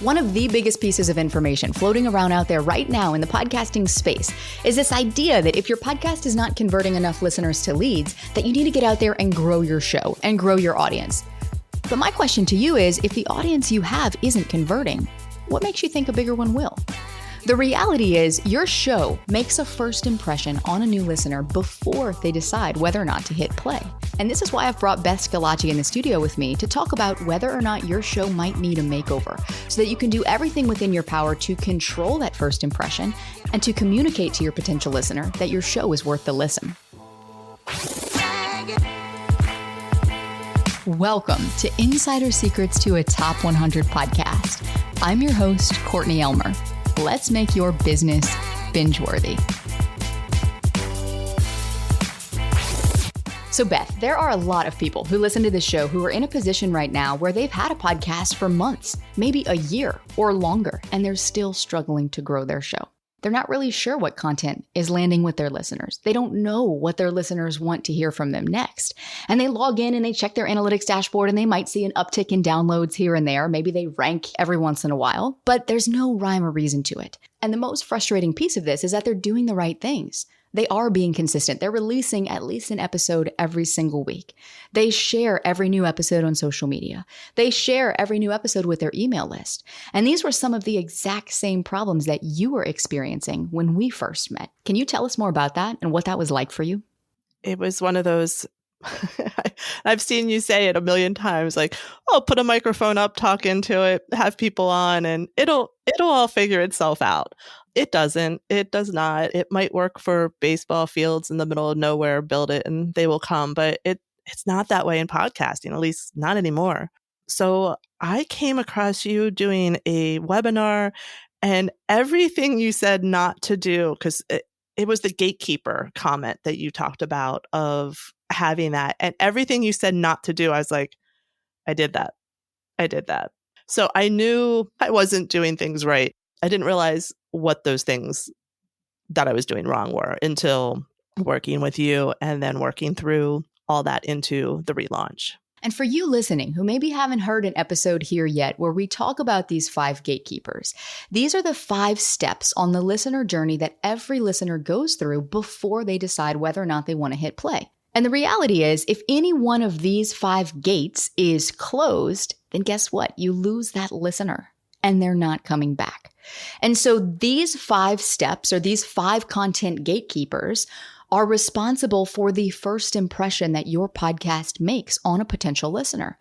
One of the biggest pieces of information floating around out there right now in the podcasting space is this idea that if your podcast is not converting enough listeners to leads, that you need to get out there and grow your show and grow your audience. But my question to you is, if the audience you have isn't converting, what makes you think a bigger one will? The reality is your show makes a first impression on a new listener before they decide whether or not to hit play. And this is why I've brought Beth Schillaci in the studio with me to talk about whether or not your show might need a makeover so that you can do everything within your power to control that first impression and to communicate to your potential listener that your show is worth the listen. Welcome to Insider Secrets to a Top 100 podcast. I'm your host, Courtney Elmer. Let's make your business binge-worthy. So Beth, there are a lot of people who listen to this show who are in a position right now where they've had a podcast for months, maybe a year or longer, and they're still struggling to grow their show. They're not really sure what content is landing with their listeners. They don't know what their listeners want to hear from them next. And they log in and they check their analytics dashboard and they might see an uptick in downloads here and there. Maybe they rank every once in a while, but there's no rhyme or reason to it. And the most frustrating piece of this is that they're doing the right things. They are being consistent. They're releasing at least an episode every single week. They share every new episode on social media. They share every new episode with their email list. And these were some of the exact same problems that you were experiencing when we first met. Can you tell us more about that and what that was like for you? It was one of those, I've seen you say it a million times, like, oh, put a microphone up, talk into it, have people on, and it'll all figure itself out. It doesn't. It does not. It might work for baseball fields in the middle of nowhere, build it and they will come. But it's not that way in podcasting, at least not anymore. So I came across you doing a webinar and everything you said not to do, because it was the gatekeeper comment that you talked about of having that. And everything you said not to do, I was like, I did that. So I knew I wasn't doing things right. I didn't realize what those things that I was doing wrong were until working with you and then working through all that into the relaunch. And for you listening who maybe haven't heard an episode here yet where we talk about these 5 gatekeepers, these are the 5 steps on the listener journey that every listener goes through before they decide whether or not they want to hit play. And the reality is, if any one of these 5 gates is closed, then guess what? You lose that listener and they're not coming back. And so these 5 steps or these 5 content gatekeepers are responsible for the first impression that your podcast makes on a potential listener.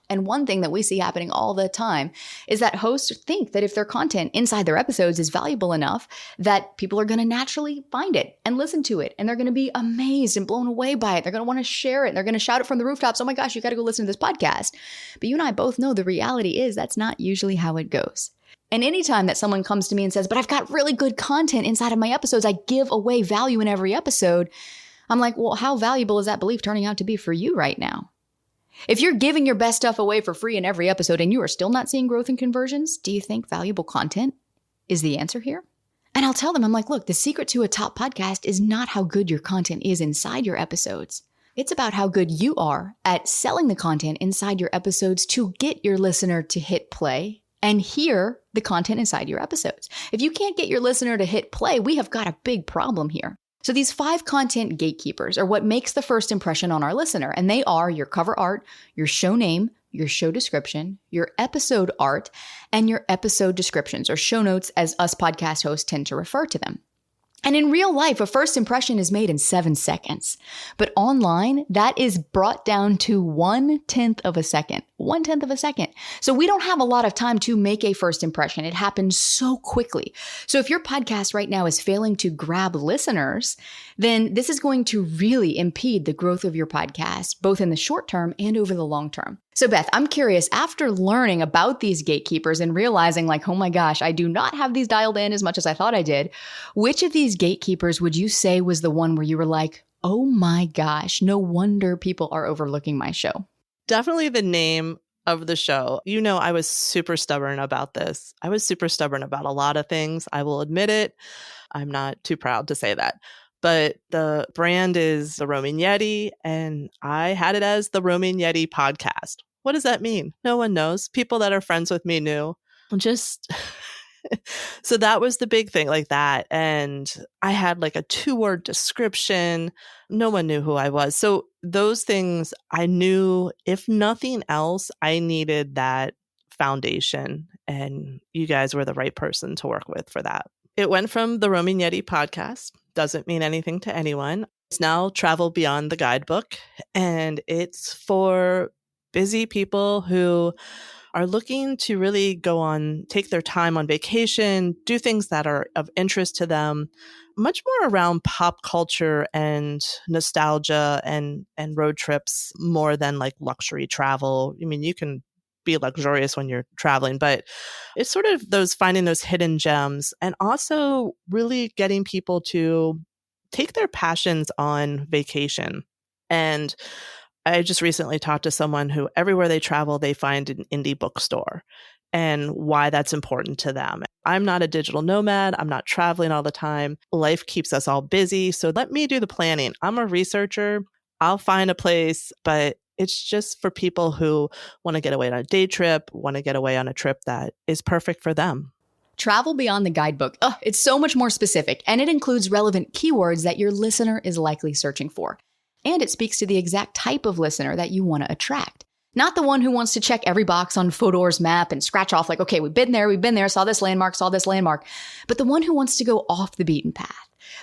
And one thing that we see happening all the time is that hosts think that if their content inside their episodes is valuable enough, that people are going to naturally find it and listen to it. And they're going to be amazed and blown away by it. They're going to want to share it. They're going to shout it from the rooftops. Oh my gosh, you got to go listen to this podcast. But you and I both know the reality is that's not usually how it goes. And anytime that someone comes to me and says, but I've got really good content inside of my episodes, I give away value in every episode. I'm like, well, how valuable is that belief turning out to be for you right now? If you're giving your best stuff away for free in every episode and you are still not seeing growth in conversions, do you think valuable content is the answer here? And I'll tell them, I'm like, look, the secret to a top podcast is not how good your content is inside your episodes. It's about how good you are at selling the content inside your episodes to get your listener to hit play and hear the content inside your episodes. If you can't get your listener to hit play, we have got a big problem here. So these 5 content gatekeepers are what makes the first impression on our listener. And they are your cover art, your show name, your show description, your episode art, and your episode descriptions, or show notes as us podcast hosts tend to refer to them. And in real life, a first impression is made in 7 seconds. But online, that is brought down to 1/10 of a second. 1/10 of a second. So we don't have a lot of time to make a first impression. It happens so quickly. So if your podcast right now is failing to grab listeners, then this is going to really impede the growth of your podcast, both in the short term and over the long term. So Beth, I'm curious, after learning about these gatekeepers and realizing like, oh my gosh, I do not have these dialed in as much as I thought I did, which of these gatekeepers would you say was the one where you were like, oh my gosh, no wonder people are overlooking my show? Definitely the name of the show. You know, I was super stubborn about this. I was super stubborn about a lot of things. I will admit it. I'm not too proud to say that. But the brand is the Roaming Yeti, and I had it as the Roaming Yeti podcast. What does that mean? No one knows. People that are friends with me knew. just so that was the big thing, like that. And I had like a 2-word description. No one knew who I was. So those things I knew, if nothing else, I needed that foundation. And you guys were the right person to work with for that. It went from the Roaming Yeti podcast, doesn't mean anything to anyone. It's now Travel Beyond the Guidebook. And it's for busy people who are looking to really take their time on vacation, do things that are of interest to them, much more around pop culture and nostalgia and road trips more than like luxury travel. I mean, you can be luxurious when you're traveling, but it's sort of finding those hidden gems and also really getting people to take their passions on vacation. And I just recently talked to someone who everywhere they travel, they find an indie bookstore and why that's important to them. I'm not a digital nomad. I'm not traveling all the time. Life keeps us all busy. So let me do the planning. I'm a researcher. I'll find a place, but it's just for people who want to get away on a day trip, want to get away on a trip that is perfect for them. Travel Beyond the Guidebook. It's so much more specific, and it includes relevant keywords that your listener is likely searching for. And it speaks to the exact type of listener that you want to attract. Not the one who wants to check every box on Fodor's map and scratch off like, okay, we've been there, saw this landmark, but the one who wants to go off the beaten path.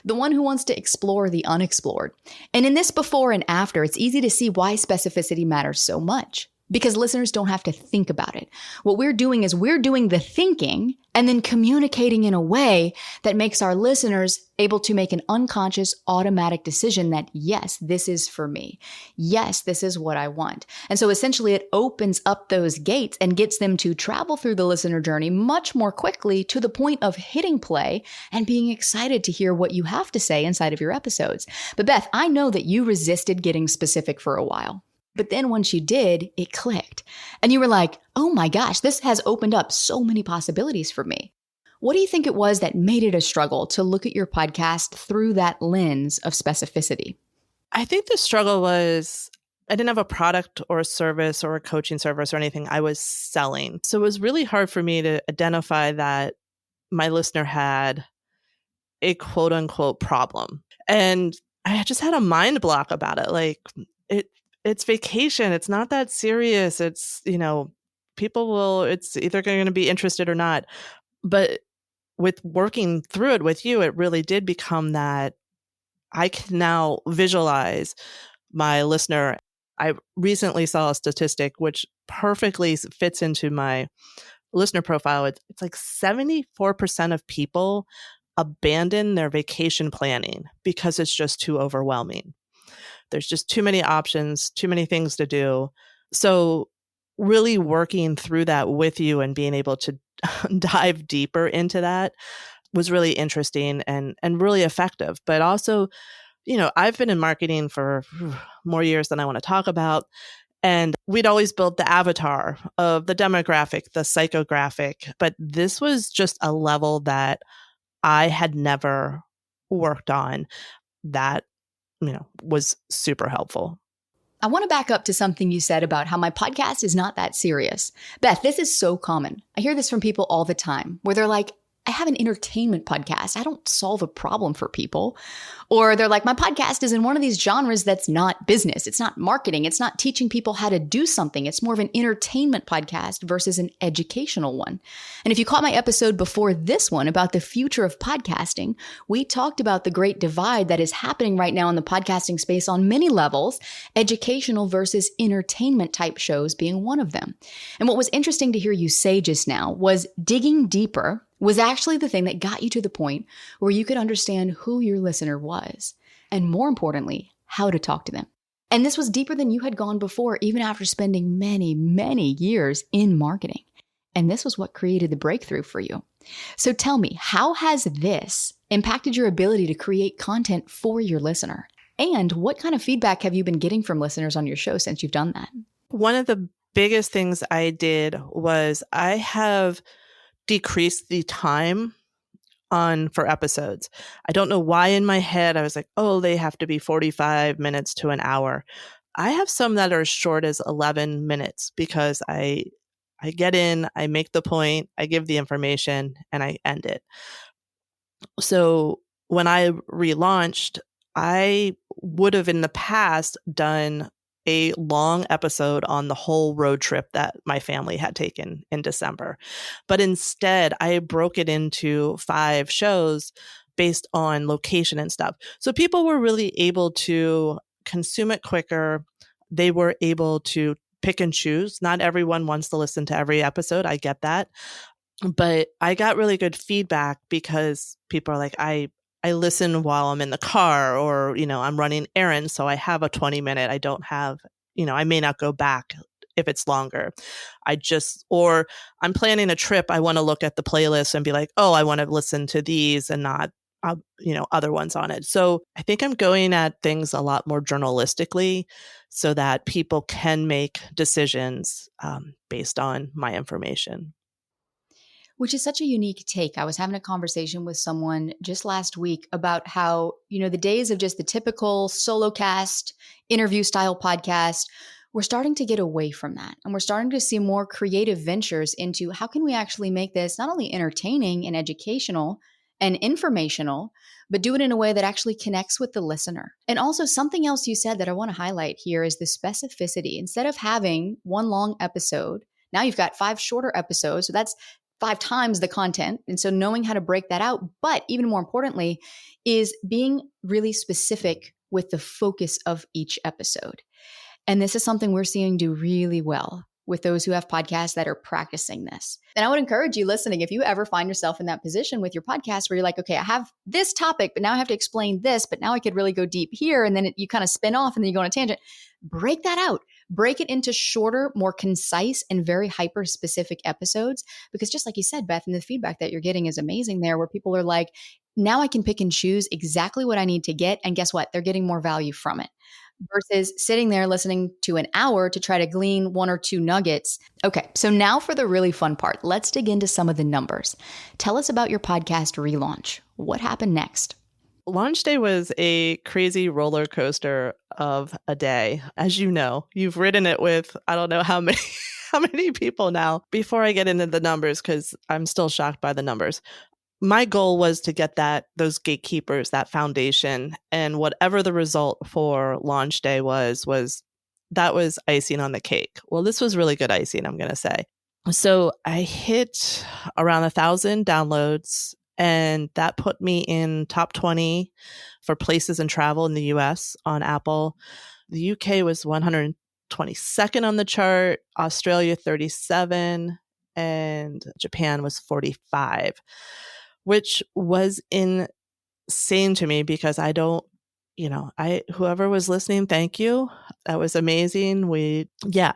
The one who wants to explore the unexplored. And in this before and after, it's easy to see why specificity matters so much. Because listeners don't have to think about it. What we're doing is we're doing the thinking and then communicating in a way that makes our listeners able to make an unconscious, automatic decision that, yes, this is for me. Yes, this is what I want. And so essentially it opens up those gates and gets them to travel through the listener journey much more quickly to the point of hitting play and being excited to hear what you have to say inside of your episodes. But Beth, I know that you resisted getting specific for a while. But then once you did, it clicked. And you were like, oh my gosh, this has opened up so many possibilities for me. What do you think it was that made it a struggle to look at your podcast through that lens of specificity? I think the struggle was I didn't have a product or a service or a coaching service or anything I was selling. So it was really hard for me to identify that my listener had a quote unquote problem. And I just had a mind block about it. Like it's vacation. It's not that serious. It's, it's either going to be interested or not. But with working through it with you, it really did become that I can now visualize my listener. I recently saw a statistic which perfectly fits into my listener profile. It's like 74% of people abandon their vacation planning because it's just too overwhelming. There's just too many options, too many things to do. So really working through that with you and being able to dive deeper into that was really interesting and really effective. But also, I've been in marketing for more years than I want to talk about. And we'd always build the avatar of the demographic, the psychographic. But this was just a level that I had never worked on that was super helpful. I want to back up to something you said about how my podcast is not that serious. Beth, this is so common. I hear this from people all the time where they're like, I have an entertainment podcast. I don't solve a problem for people. Or they're like, my podcast is in one of these genres that's not business. It's not marketing. It's not teaching people how to do something. It's more of an entertainment podcast versus an educational one. And if you caught my episode before this one about the future of podcasting, we talked about the great divide that is happening right now in the podcasting space on many levels, educational versus entertainment type shows being one of them. And what was interesting to hear you say just now was digging deeper was actually the thing that got you to the point where you could understand who your listener was, and more importantly, how to talk to them. And this was deeper than you had gone before, even after spending many, many years in marketing. And this was what created the breakthrough for you. So tell me, how has this impacted your ability to create content for your listener? And what kind of feedback have you been getting from listeners on your show since you've done that? One of the biggest things I did was I have decreased the time for episodes. I don't know why in my head I was like, oh, they have to be 45 minutes to an hour. I have some that are as short as 11 minutes because I I get in, I make the point, I give the information, and I end it. So when I relaunched, I would have in the past done a long episode on the whole road trip that my family had taken in December. But instead, I broke it into 5 shows based on location and stuff. So people were really able to consume it quicker. They were able to pick and choose. Not everyone wants to listen to every episode. I get that. But I got really good feedback because people are like, I listen while I'm in the car, or, I'm running errands. So I have a 20-minute. I don't have, I may not go back if it's longer. Or I'm planning a trip. I want to look at the playlist and be like, oh, I want to listen to these and not, other ones on it. So I think I'm going at things a lot more journalistically so that people can make decisions based on my information. Which is such a unique take. I was having a conversation with someone just last week about how, the days of just the typical solo cast, interview style podcast, we're starting to get away from that. And we're starting to see more creative ventures into how can we actually make this not only entertaining and educational and informational, but do it in a way that actually connects with the listener. And also something else you said that I want to highlight here is the specificity. Instead of having one long episode, now you've got 5 shorter episodes. So that's 5 times the content. And so knowing how to break that out, but even more importantly, is being really specific with the focus of each episode. And this is something we're seeing do really well with those who have podcasts that are practicing this. And I would encourage you listening, if you ever find yourself in that position with your podcast where you're like, okay, I have this topic, but now I have to explain this, but now I could really go deep here. And then you kind of spin off and then you go on a tangent. Break that out. Break it into shorter, more concise, and very hyper-specific episodes. Because just like you said, Beth, and the feedback that you're getting is amazing there, where people are like, now I can pick and choose exactly what I need to get. And guess what? They're getting more value from it versus sitting there listening to an hour to try to glean 1 or 2 nuggets. Okay, so now for the really fun part. Let's dig into some of the numbers. Tell us about your podcast relaunch. What happened next? Launch day was a crazy roller coaster of a day. As you know, you've ridden it with, I don't know how many how many people now. Before I get into the numbers, because I'm still shocked by the numbers, my goal was to get those gatekeepers, that foundation, and whatever the result for launch day was that was icing on the cake. Well, this was really good icing, I'm going to say. So I hit around 1,000 downloads, and that put me in top 20 for places and travel in the US on Apple. The UK was 122nd on the chart, Australia 37, and Japan was 45, which was insane to me because whoever was listening, thank you. That was amazing.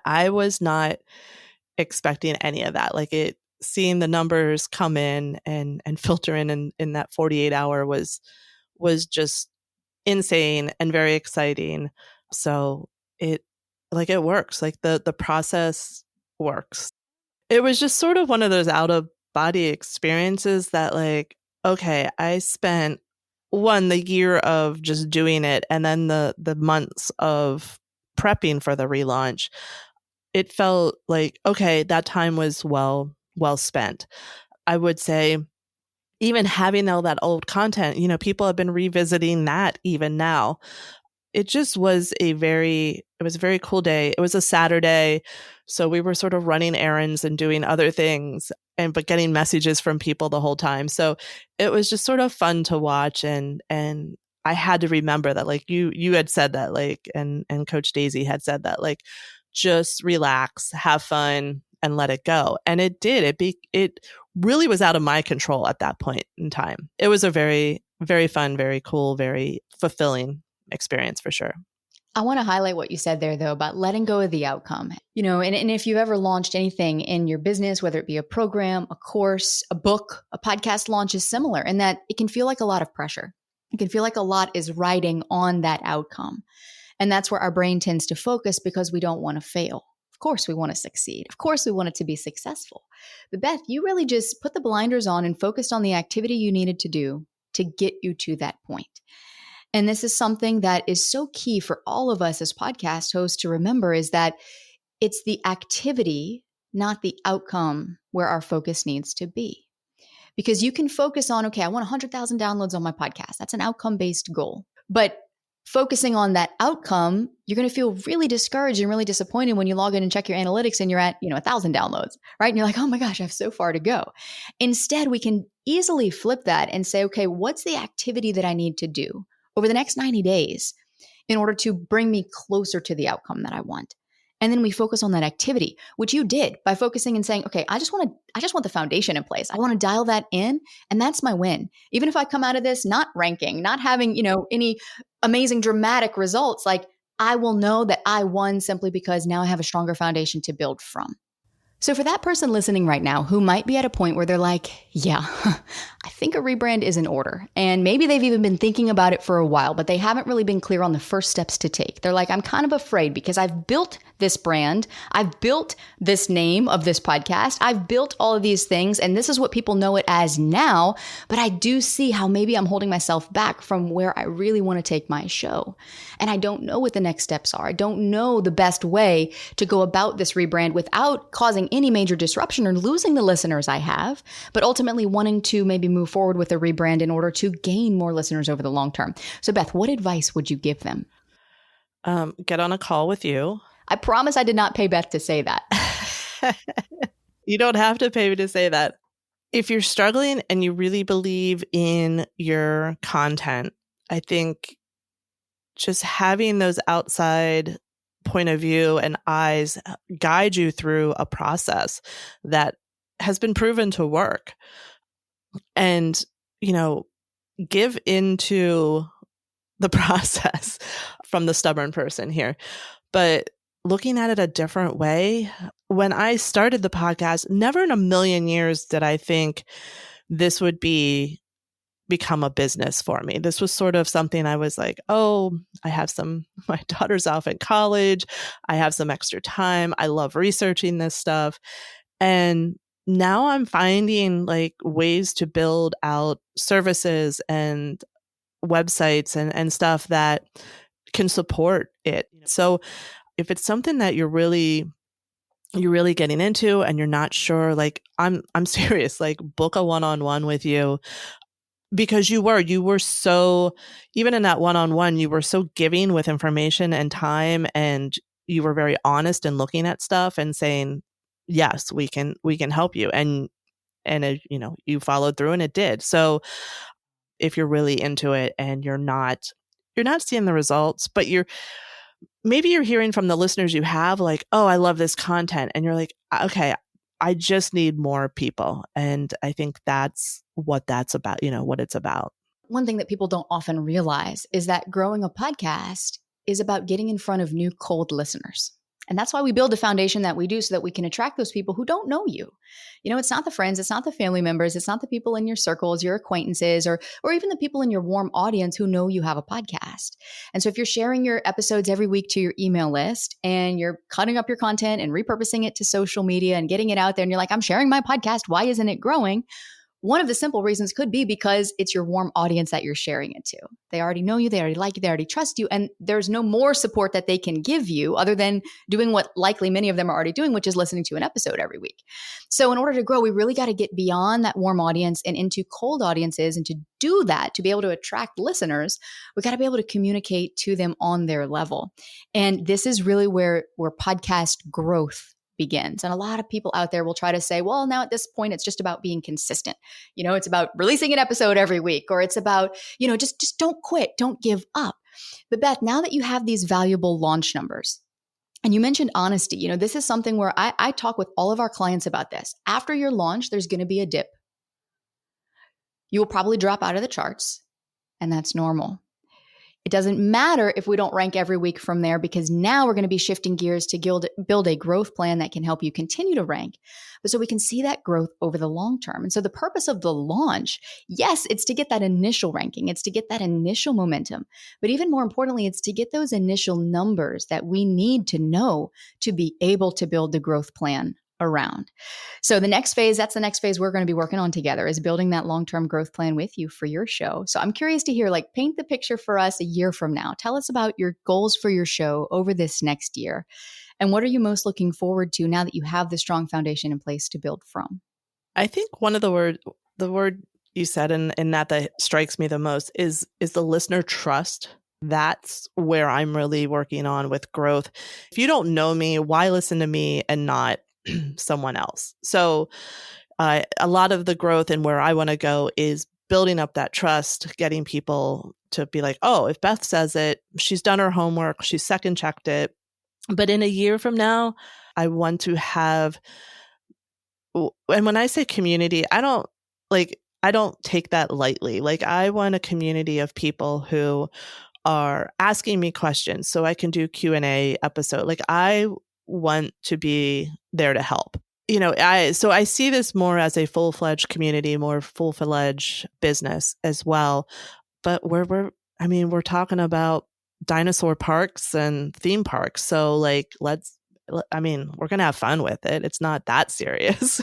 I was not expecting any of that. Seeing the numbers come in and filter in that 48-hour was just insane and very exciting. So it works. The process works. It was just sort of one of those out of body experiences that okay, I spent the year of just doing it, and then the months of prepping for the relaunch. It felt like, okay, that time was well spent. I would say even having all that old content, people have been revisiting that even now. It just was a very cool day. It was a Saturday, so we were sort of running errands and doing other things, but getting messages from people the whole time. So it was just sort of fun to watch, and I had to remember that, you had said that, and Coach Daisy had said that, just relax, have fun, and let it go. And it did. It really was out of my control at that point in time. It was a very, very fun, very cool, very fulfilling experience for sure. I want to highlight what you said there, though, about letting go of the outcome. And if you've ever launched anything in your business, whether it be a program, a course, a book, a podcast launch is similar in that it can feel like a lot of pressure. It can feel like a lot is riding on that outcome. And that's where our brain tends to focus because we don't want to fail. Of course, we want to succeed. Of course, we want it to be successful. But Beth, you really just put the blinders on and focused on the activity you needed to do to get you to that point. And this is something that is so key for all of us as podcast hosts to remember, is that it's the activity, not the outcome where our focus needs to be. Because you can focus on, okay, I want 100,000 downloads on my podcast. That's an outcome-based goal. But focusing on that outcome, you're going to feel really discouraged and really disappointed when you log in and check your analytics and you're at, 1,000 downloads, right? And you're like, oh my gosh, I have so far to go. Instead, we can easily flip that and say, okay, what's the activity that I need to do over the next 90 days in order to bring me closer to the outcome that I want? And then we focus on that activity, which you did by focusing and saying, okay, I just want the foundation in place. I want to dial that in. And that's my win. Even if I come out of this not ranking, not having, any amazing dramatic results, like I will know that I won simply because now I have a stronger foundation to build from. So for that person listening right now who might be at a point where they're like, yeah, I think a rebrand is in order. And maybe they've even been thinking about it for a while, but they haven't really been clear on the first steps to take. They're like, I'm kind of afraid because I've built this brand. I've built this name of this podcast. I've built all of these things. And this is what people know it as now. But I do see how maybe I'm holding myself back from where I really want to take my show. And I don't know what the next steps are. I don't know the best way to go about this rebrand without causing any major disruption or losing the listeners I have, but ultimately wanting to maybe move forward with a rebrand in order to gain more listeners over the long term. So Beth, what advice would you give them? Get on a call with you. I promise I did not pay Beth to say that. You don't have to pay me to say that. If you're struggling and you really believe in your content, I think just having those outside point of view and eyes guide you through a process that has been proven to work. And, give into the process from the stubborn person here. But looking at it a different way, when I started the podcast, never in a million years did I think this would become a business for me. This was sort of something I was like, oh, my daughter's off at college. I have some extra time. I love researching this stuff. And now I'm finding like ways to build out services and websites and stuff that can support it. So if it's something that you're really getting into and you're not sure, like I'm serious, like book a one-on-one with you. Because you were so, even in that one-on-one, you were so giving with information and time, and you were very honest in looking at stuff and saying, yes, we can help you. And it, you followed through and it did. So if you're really into it and you're not seeing the results, but maybe you're hearing from the listeners you have like, oh, I love this content. And you're like, okay, I just need more people. And I think that's what that's about, what it's about. One thing that people don't often realize is that growing a podcast is about getting in front of new cold listeners. And that's why we build the foundation that we do, so that we can attract those people who don't know you. It's not the friends, it's not the family members, it's not the people in your circles, your acquaintances, or even the people in your warm audience who know you have a podcast. And so if you're sharing your episodes every week to your email list and you're cutting up your content and repurposing it to social media and getting it out there, and you're like, I'm sharing my podcast, why isn't it growing? One of the simple reasons could be because it's your warm audience that you're sharing it to. They already know you, they already like you, they already trust you, and there's no more support that they can give you other than doing what likely many of them are already doing, which is listening to an episode every week. So in order to grow, we really got to get beyond that warm audience and into cold audiences. And to do that, to be able to attract listeners, we got to be able to communicate to them on their level. And this is really where podcast growth begins. And a lot of people out there will try to say, well, now at this point, it's just about being consistent. It's about releasing an episode every week, or it's about, just don't quit, don't give up. But Beth, now that you have these valuable launch numbers, and you mentioned honesty, this is something where I talk with all of our clients about this. After your launch, there's going to be a dip. You will probably drop out of the charts, and that's normal. It doesn't matter if we don't rank every week from there, because now we're going to be shifting gears to build a growth plan that can help you continue to rank, but so we can see that growth over the long term. And so the purpose of the launch, yes, it's to get that initial ranking. It's to get that initial momentum. But even more importantly, it's to get those initial numbers that we need to know to be able to build the growth plan around. So that's the next phase we're going to be working on together, is building that long-term growth plan with you for your show. So I'm curious to hear, paint the picture for us a year from now. Tell us about your goals for your show over this next year. And what are you most looking forward to now that you have the strong foundation in place to build from? I think one of the word you said in that strikes me the most is the listener trust. That's where I'm really working on with growth. If you don't know me, why listen to me and not someone else? So a lot of the growth and where I want to go is building up that trust, getting people to be like, oh, if Beth says it, she's done her homework, she's second checked it. But in a year from now, I want to have, and when I say community, I don't take that lightly. Like, I want a community of people who are asking me questions so I can do Q&A episode. Like, I want to be there to help. So I see this more as a full-fledged community, more full-fledged business as well. But we're talking about dinosaur parks and theme parks. So like, we're going to have fun with it. It's not that serious.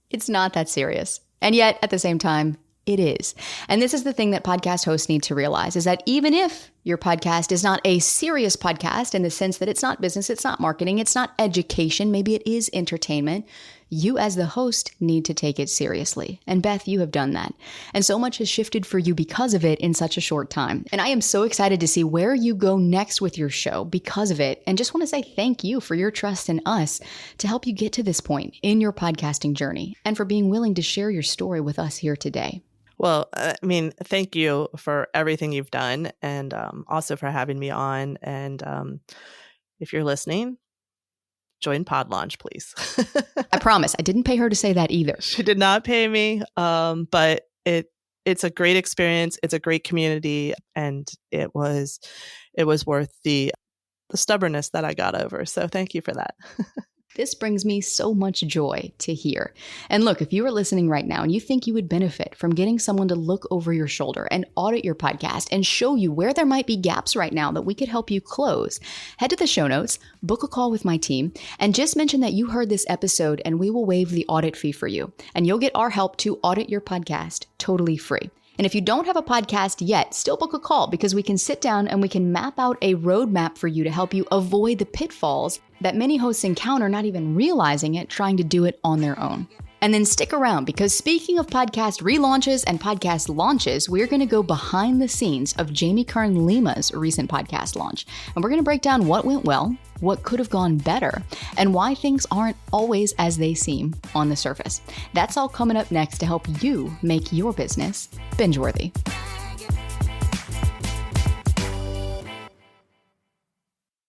It's not that serious. And yet, at the same time, it is. And this is the thing that podcast hosts need to realize, is that even if your podcast is not a serious podcast in the sense that it's not business, it's not marketing, it's not education, maybe it is entertainment, you as the host need to take it seriously. And Beth, you have done that. And so much has shifted for you because of it in such a short time. And I am so excited to see where you go next with your show because of it. And just want to say thank you for your trust in us to help you get to this point in your podcasting journey and for being willing to share your story with us here today. Well, thank you for everything you've done, and also for having me on. And if you're listening, join Launch, please. I promise. I didn't pay her to say that either. She did not pay me, but it's a great experience. It's a great community, and it was worth the stubbornness that I got over. So thank you for that. This brings me so much joy to hear. And look, if you are listening right now and you think you would benefit from getting someone to look over your shoulder and audit your podcast and show you where there might be gaps right now that we could help you close, head to the show notes, book a call with my team, and just mention that you heard this episode and we will waive the audit fee for you. And you'll get our help to audit your podcast totally free. And if you don't have a podcast yet, still book a call because we can sit down and we can map out a roadmap for you to help you avoid the pitfalls that many hosts encounter, not even realizing it, trying to do it on their own. And then stick around because speaking of podcast relaunches and podcast launches, we're going to go behind the scenes of Jamie Kern Lima's recent podcast launch. And we're going to break down what went well, what could have gone better, and why things aren't always as they seem on the surface. That's all coming up next to help you make your business binge-worthy.